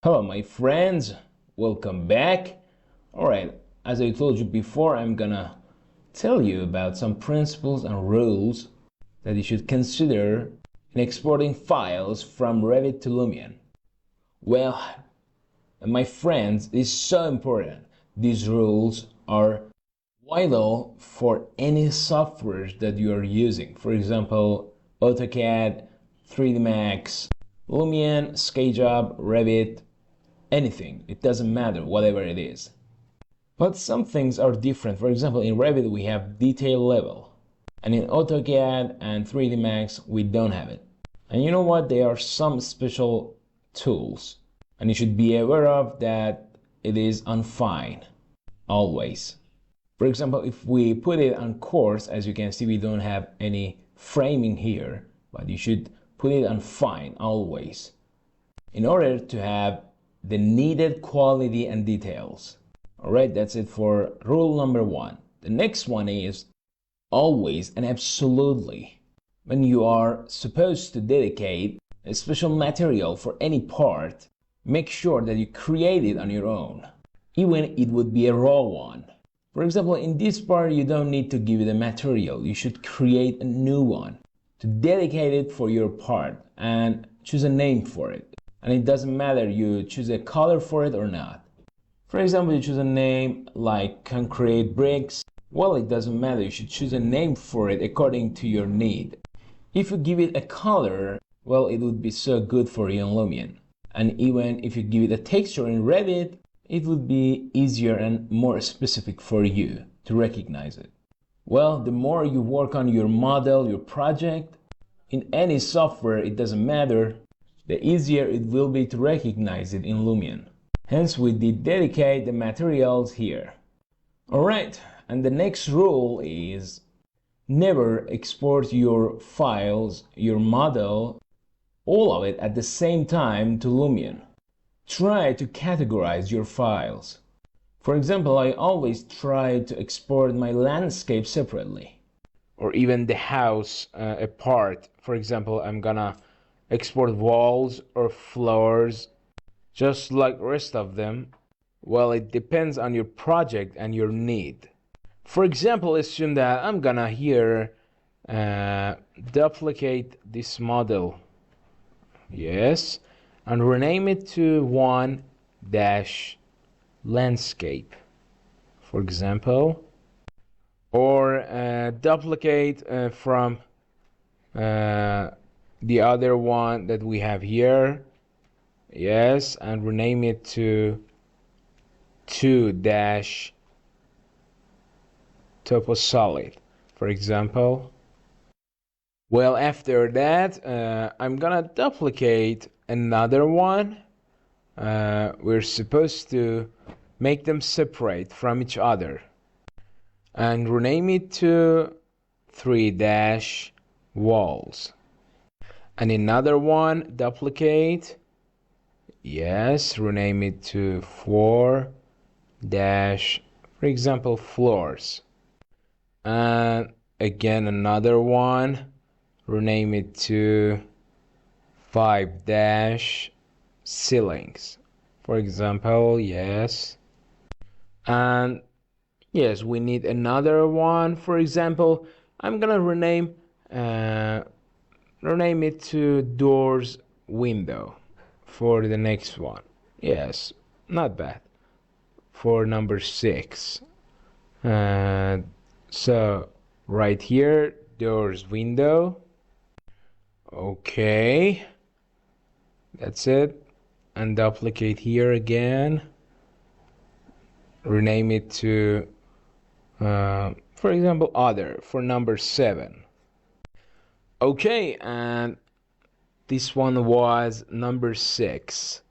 Hello, my friends. Welcome back. Alright, as I told you before, I'm gonna tell you about some principles and rules that you should consider in exporting files from Revit to Lumion. Well, my friends, it's so important. These rules are vital for any software that you are using. For example, AutoCAD, 3D Max, Lumion, SketchUp, Revit, anything. It doesn't matter, whatever it is. But some things are different. For example, in Revit we have detail level, and in AutoCAD and 3D Max we don't have it. And you know what? There are some special tools, and you should be aware of that it is on fine always. For example, if we put it on coarse, as you can see, we don't have any framing here, but you should put it on fine always in order to have the needed quality and details. Alright, that's it for rule number one. The next one is always and absolutely, when you are supposed to dedicate a special material for any part, make sure that you create it on your own, even it would be a raw one. For example, in this part you don't need to give it a material. You should create a new one to dedicate it for your part and choose a name for it. And it doesn't matter you choose a color for it or not. For example, you choose a name like concrete bricks. Well, it doesn't matter. You should choose a name for it according to your need. If you give it a color, well, it would be so good for you in Lumion. And even if you give it a texture in Revit, it would be easier and more specific for you to recognize it. Well, the more you work on your model, your project, in any software, it doesn't matter, the easier it will be to recognize it in Lumion. Hence, we did dedicate the materials here. Alright, and the next rule is never export your files, your model, all of it at the same time to Lumion. Try to categorize your files. For example, I always try to export my landscape separately, or even the house apart. For example, I'm gonna export walls or floors just like rest of them. Well, it depends on your project and your need. For example, assume that I'm gonna here duplicate this model, yes, and rename it to 1-landscape, for example, or duplicate from the other one that we have here, yes, and rename it to 2-toposolid, for example. Well, after that, I'm gonna duplicate another one. We're supposed to make them separate from each other and rename it to 3-walls. And another one, duplicate, yes, rename it to 4-, for example, floors. And again, another one, rename it to 5- ceilings, for example, yes. And yes, we need another one. For example, I'm gonna rename it to doors window for the next one. Yes, not bad. For number 6. So right here, doors window. Okay, that's it. And duplicate here again, rename it to for example other for number 7. Okay, and this one was number 6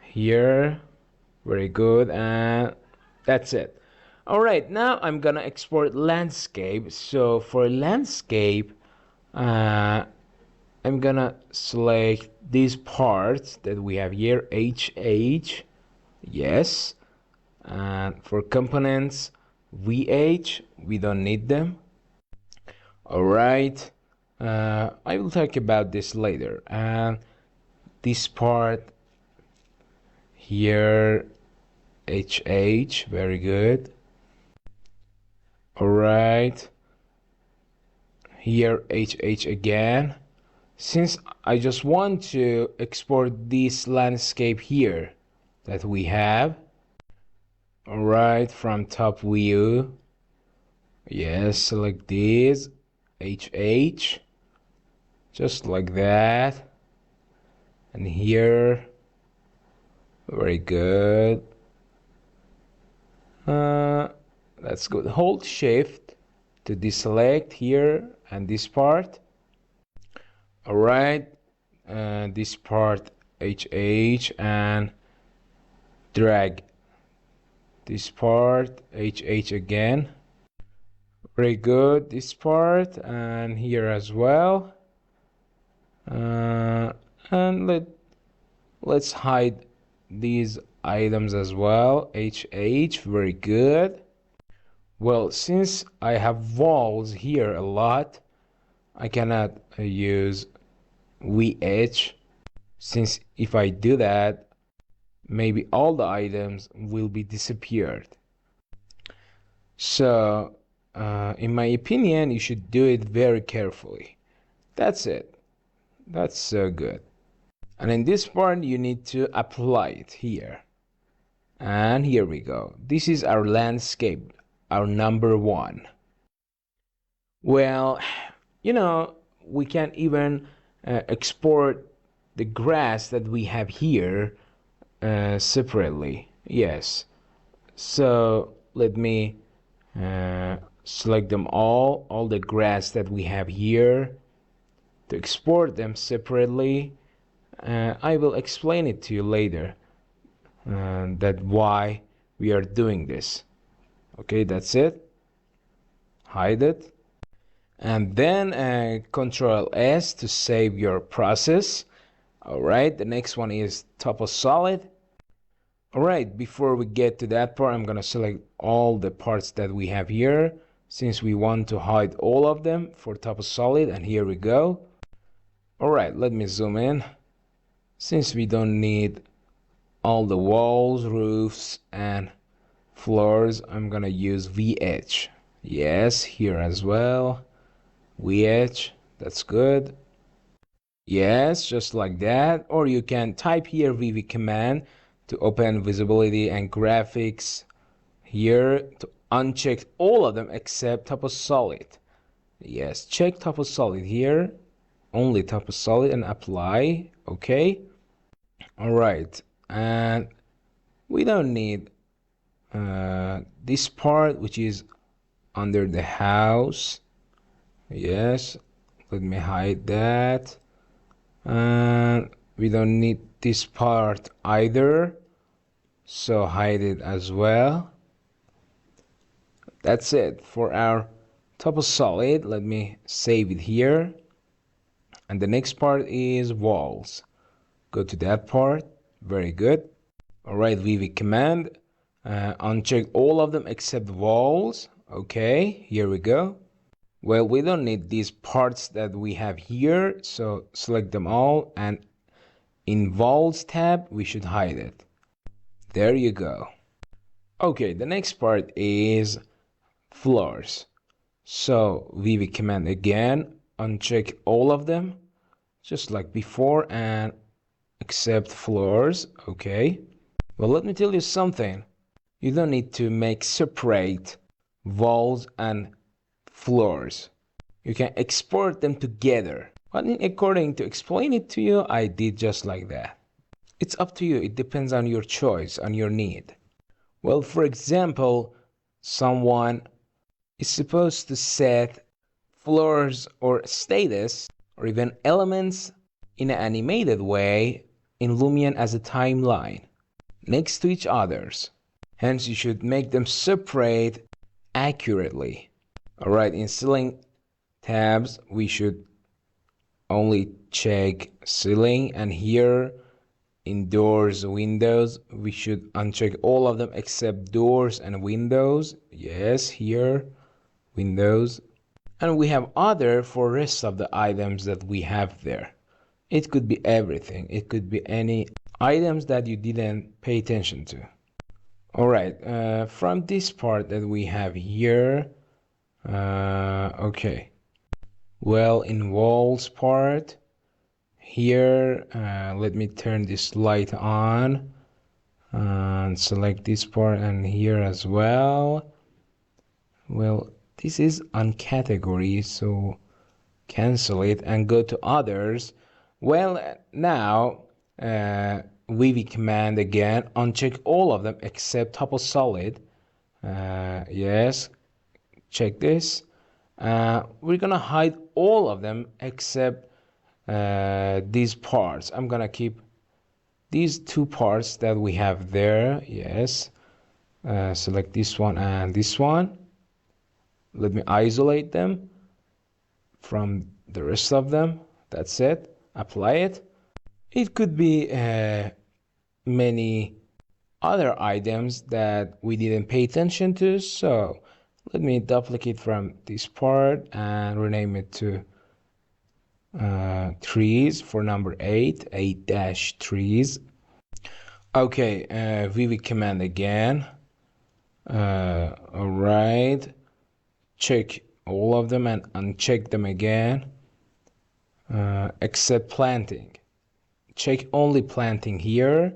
here. Very good, and that's it. Alright, now I'm gonna export landscape. So for landscape, I'm gonna select these parts that we have here, HH, yes, and for components, VH, we don't need them. Alright, I will talk about this later. And this part Here HH, very good. All right, here HH again. Since I just want to export this landscape here that we have, all right, from top view, yes, select this HH, just like that, and here, very good. That's good. Hold shift to deselect here and this part. All right, this part HH, and drag this part HH again. Very good, this part, and here as well. And let's hide these items as well. HH, very good. Well, since I have walls here a lot, I cannot use VH, since if I do that, maybe all the items will be disappeared. So in my opinion, you should do it very carefully. That's it. That's so good. And in this part, you need to apply it here. And here we go. This is our landscape, our number one. Well, we can even export the grass that we have here separately. Yes. So let me select them all the grass that we have here, to export them separately. I will explain it to you later, that why we are doing this. Okay, that's it. Hide it. And then Control S to save your process. All right, the next one is Topo Solid. All right, before we get to that part, I'm gonna select all the parts that we have here, since we want to hide all of them for Topo Solid, and here we go. All right, let me zoom in. Since we don't need all the walls, roofs, and floors, I'm gonna use VH. Yes, here as well. VH, that's good. Yes, just like that. Or you can type here VV command to open visibility and graphics here, to uncheck all of them except Topo Solid. Yes, check Topo Solid here, only Topo Solid, and apply. Okay. All right, and we don't need this part, which is under the house. Yes, let me hide that. And we don't need this part either, so hide it as well. That's it for our Topo Solid. Let me save it here. And the next part is walls. Go to that part. Very good. All right, VV command. Uncheck all of them except walls. Okay, here we go. Well, we don't need these parts that we have here, so select them all, and in walls tab, we should hide it. There you go. Okay, the next part is floors. So VV command again, uncheck all of them, just like before, and accept floors. Okay. Well, let me tell you something. You don't need to make separate walls and floors. You can export them together. But according to explain it to you, I did just like that. It's up to you. It depends on your choice, on your need. Well, for example, someone is supposed to set floors or status or even elements in an animated way in Lumion as a timeline next to each others. Hence, you should make them separate accurately. All right, in ceiling tabs, we should only check ceiling, and here in doors, windows, we should uncheck all of them except doors and windows. Yes, here, windows. And we have other for rest of the items that we have there. It could be everything. It could be any items that you didn't pay attention to. All right, from this part that we have here, okay, well, in walls part, here, let me turn this light on and select this part, and here as well. Well, this is on category, so cancel it and go to others. Well, now VV command again, uncheck all of them except topo solid. Yes, check this. We're gonna hide all of them except these parts. I'm gonna keep these two parts that we have there. Yes, select this one and this one. Let me isolate them from the rest of them. That's it. Apply it. It could be many other items that we didn't pay attention to, so let me duplicate from this part and rename it to trees for number 8 trees. Okay, VV command again. All right, check all of them and uncheck them again, except planting. Check only planting here.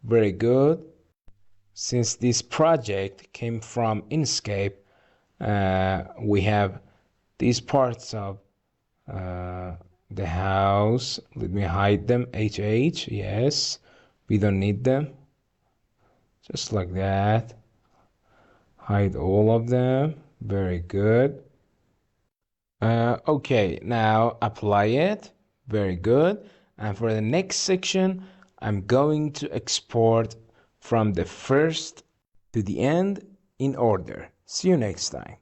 Very good. Since this project came from Inkscape, we have these parts of the house. Let me hide them. HH, yes, we don't need them. Just like that. Hide all of them. Very good. Okay, now apply it. Very good. And for the next section, I'm going to export from the first to the end in order. See you next time.